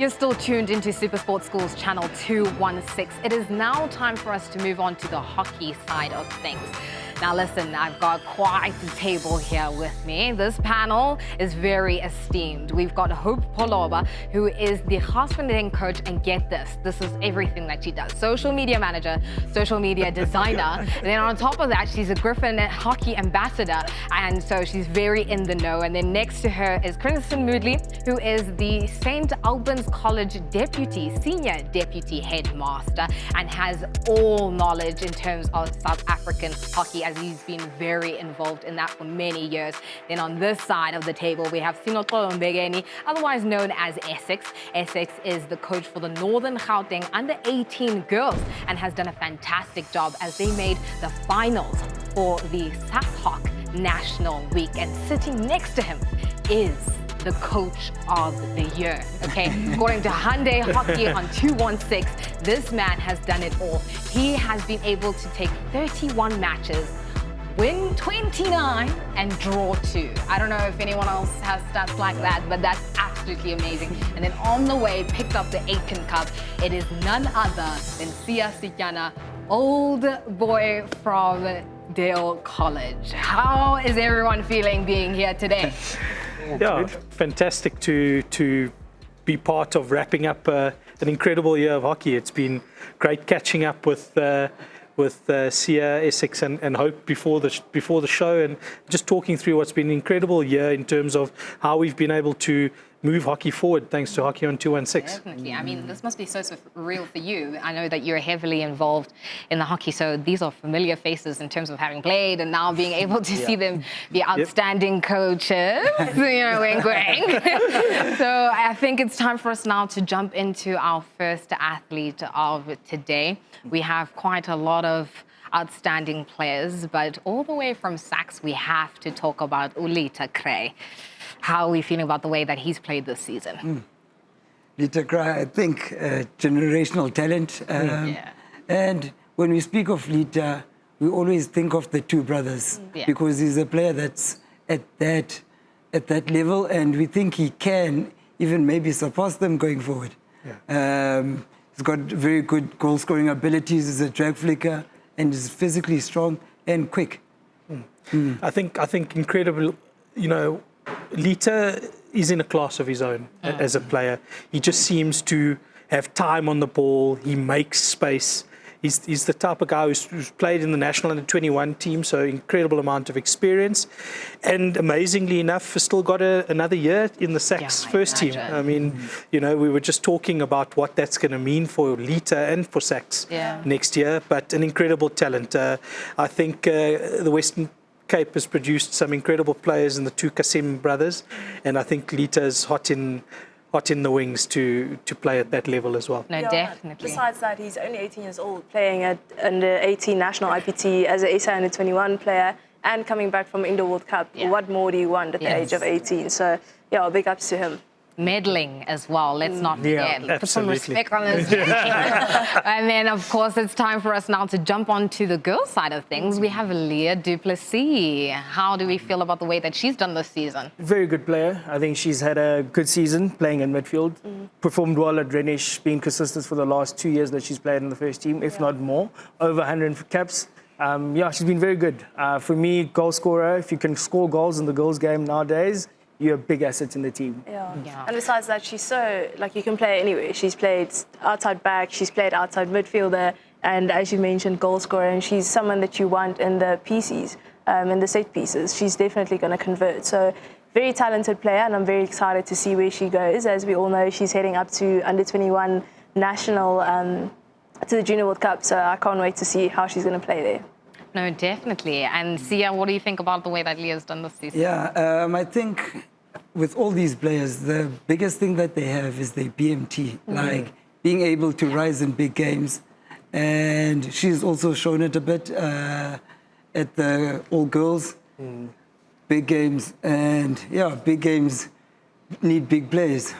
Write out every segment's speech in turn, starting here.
You're still tuned into SuperSport Schools Channel 216. It is now time for us to move on to the hockey side of things. Now listen, I've got quite the table here with me. This panel is very esteemed. We've got Hope Poloba, who is the husband coach, and get this, this is everything that she does. Social media manager, social media designer, and then on top of that, she's a Griffin hockey ambassador, and so she's very in the know. And then next to her is Kristen Moodley, who is the St. Albans College senior deputy headmaster, and has all knowledge in terms of South African hockey, as he's been very involved in that for many years. Then on this side of the table, we have Sinotlo Mbegeni, otherwise known as Essex. Essex is the coach for the Northern Gauteng under-18 girls and has done a fantastic job as they made the finals for the SASHOC National Week. And sitting next to him is the coach of the year, okay? According to Hyundai Hockey on 216, this man has done it all. He has been able to take 31 matches, win 29 and draw 2. I don't know if anyone else has stats like that, but that's absolutely amazing. And then on the way, picked up the Aiken Cup. It is none other than Sia Sikyana, old boy from Dale College. How is everyone feeling being here today? Yeah, fantastic to be part of wrapping up an incredible year of hockey. It's been great catching up with Sia, Essex and Hope before the show, and just talking through what's been an incredible year in terms of how we've been able to move hockey forward thanks to Hockey on 216. Definitely. I mean, this must be so real for you. I know that you're heavily involved in the hockey, so these are familiar faces in terms of having played and now being able to see them be outstanding coaches. Wink, wink. So I think it's time for us now to jump into our first athlete of today. We have quite a lot of outstanding players, but all the way from Sax, we have to talk about Ulita Cray. How are we feeling about the way that he's played this season? Ulita Cray, I think, generational talent. And when we speak of Lita, we always think of the two brothers because he's a player that's at that level, and we think he can even maybe surpass them going forward. He's got very good goal-scoring abilities. He's a drag flicker, and he's physically strong and quick. I think incredible. Lita is in a class of his own as a player. He just seems to have time on the ball. He makes space. He's the type of guy who's played in the national under-21 team, so incredible amount of experience. And amazingly enough, has still got another year in the Sax first team. I mean, we were just talking about what that's going to mean for Lita and for Sax next year, but an incredible talent. I think the Western Cape has produced some incredible players in the two Kasim brothers, and I think Lita is hot in the wings to play at that level as well. No, definitely. Besides that, he's only 18 years old, playing at under 18 national IPT as an SA under 21 player, and coming back from Indo World Cup. What more do you want at the age of 18? So, big ups to him. Meddling as well, let's not forget. Put some respect on his name. And then, of course, it's time for us now to jump on to the girls' side of things. We have Leah du Plessis. How do we feel about the way that she's done this season? Very good player. I think she's had a good season playing in midfield. Performed well at Renish, being consistent for the last 2 years that she's played in the first team, if not more. Over 100 caps. She's been very good. For me, goal scorer, if you can score goals in the girls' game nowadays, you're a big asset in the team. And besides that, she's so, you can play anywhere. She's played outside back, she's played outside midfielder, and as you mentioned, goal scorer, and she's someone that you want in the PCs, in the set pieces. She's definitely going to convert. So, very talented player, and I'm very excited to see where she goes. As we all know, she's heading up to under 21 national, to the Junior World Cup, so I can't wait to see how she's going to play there. No, definitely. And Sia, what do you think about the way that Leah's done this season? I think with all these players, the biggest thing that they have is their BMT, like being able to rise in big games. And she's also shown it a bit at the all girls, big games. And big games need big players.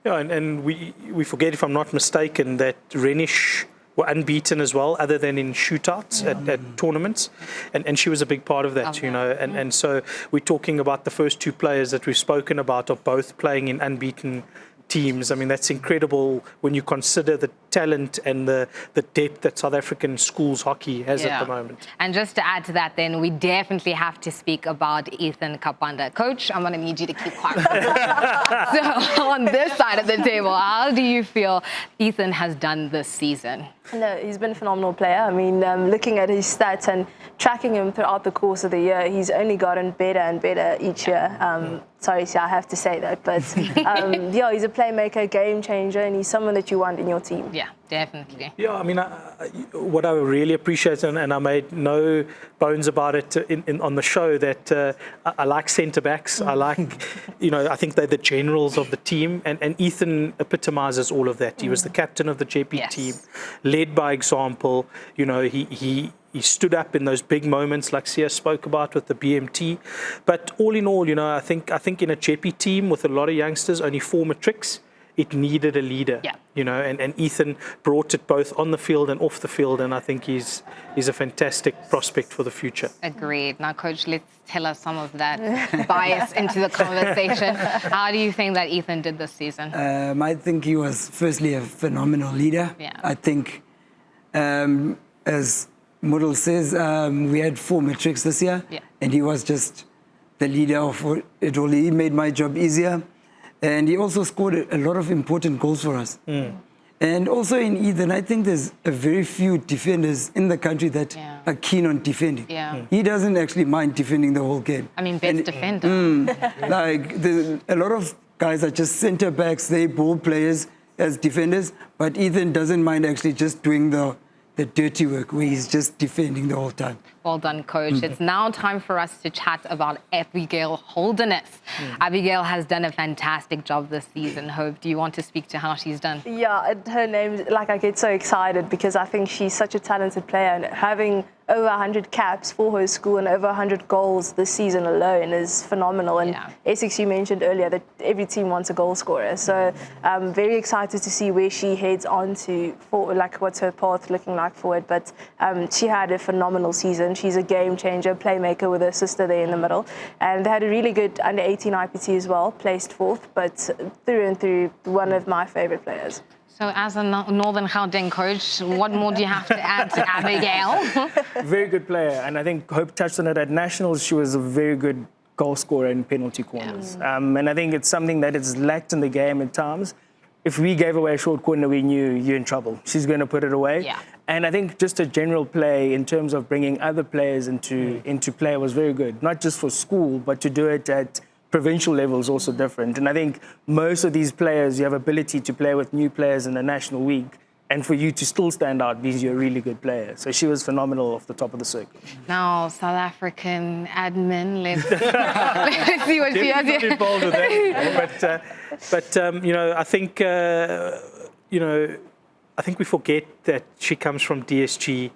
And we forget, if I'm not mistaken, that Renish were unbeaten as well, other than in shootouts at tournaments. And she was a big part of that, And so we're talking about the first two players that we've spoken about are both playing in unbeaten teams. I mean, that's incredible when you consider the talent and the depth that South African schools hockey has at the moment. And just to add to that, then, we definitely have to speak about Ethan Kapanda. Coach, I'm going to need you to keep quiet. So, on this side of the table, how do you feel Ethan has done this season? No, he's been a phenomenal player. I mean, looking at his stats and tracking him throughout the course of the year, he's only gotten better and better each year. Sorry, I have to say that, but yeah, he's a playmaker, game changer, and he's someone that you want in your team. Yeah, definitely. Yeah, I mean, what I really appreciate, and I made no bones about it on the show, that I like centre backs. I like, I think they're the generals of the team, and Ethan epitomizes all of that. He was the captain of the JP team, led by example. He stood up in those big moments like Sia spoke about with the BMT. But all in all, I think in a JP team with a lot of youngsters, only 4 matrics, it needed a leader. And Ethan brought it both on the field and off the field, and I think he's a fantastic prospect for the future. Agreed. Now, Coach, let's tell us some of that bias into the conversation. How do you think that Ethan did this season? I think he was firstly a phenomenal leader. I think, as Model says, we had 4 matrics this year, and he was just the leader of it all. He made my job easier, and he also scored a lot of important goals for us. And also in Ethan, I think there's a very few defenders in the country that are keen on defending. He doesn't actually mind defending the whole game. I mean, best defender. A lot of guys are just centre backs, they ball players as defenders, but Ethan doesn't mind actually just doing the dirty work where he's just defending the whole time. Well done, Coach. It's now time for us to chat about Abigail Holderness. Abigail has done a fantastic job this season. Hope, do you want to speak to how she's done? Yeah, her name, I get so excited because I think she's such a talented player, and having over 100 caps for her school and over 100 goals this season alone is phenomenal. And Essex, you mentioned earlier that every team wants a goal scorer. So I'm very excited to see where she heads on to, what's her path looking like forward. But she had a phenomenal season. She's a game changer, playmaker with her sister there in the middle. And they had a really good under-18 IPT as well, placed 4th, but through and through, one of my favorite players. So as a Northern Gauteng coach, what more do you have to add to Abigail? Very good player, and I think Hope touched on it at Nationals. She was a very good goal scorer in penalty corners. And I think it's something that is lacked in the game at times. If we gave away a short corner, we knew you're in trouble. She's going to put it away. And I think just a general play in terms of bringing other players into play was very good. Not just for school, but to do it at provincial level is also different. And I think most of these players, you have ability to play with new players in the National League. And for you to still stand out means you're a really good player. So she was phenomenal off the top of the circle. Now, South African admin, let's see what she has not involved with that. But I think we forget that she comes from DSG,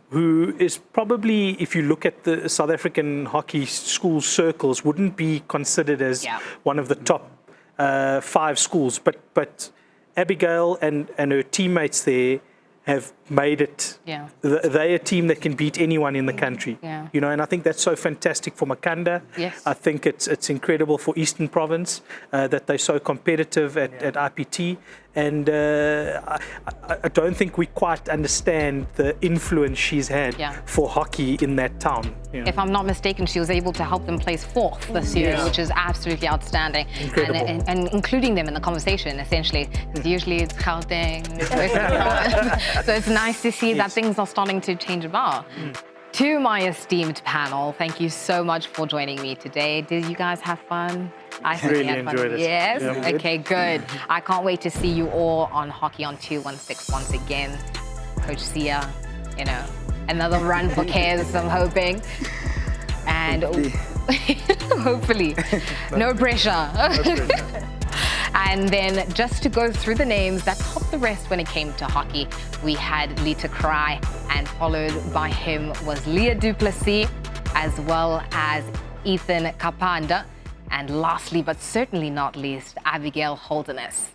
who is probably, if you look at the South African hockey school circles, wouldn't be considered as one of the top 5 schools. But Abigail and her teammates there have made it. They're a team that can beat anyone in the country. And I think that's so fantastic for Makanda. I think it's incredible for Eastern Province that they're so competitive at IPT. And I don't think we quite understand the influence she's had for hockey in that town. If I'm not mistaken, she was able to help them place 4th this year, which is absolutely outstanding. Incredible. And including them in the conversation, essentially. Usually it's Gauteng. So it's nice to see that things are starting to change about. To my esteemed panel, thank you so much for joining me today. Did you guys have fun? I really enjoyed it. Yes? Okay, good. I can't wait to see you all on Hockey on 216 once again. Coach Sia, another run for Cares, I'm hoping. And hopefully, no pressure. And then just to go through the names that topped the rest when it came to hockey, we had Lita Cry, and followed by him was Leah Duplessis, as well as Ethan Kapanda, and lastly, but certainly not least, Abigail Holderness.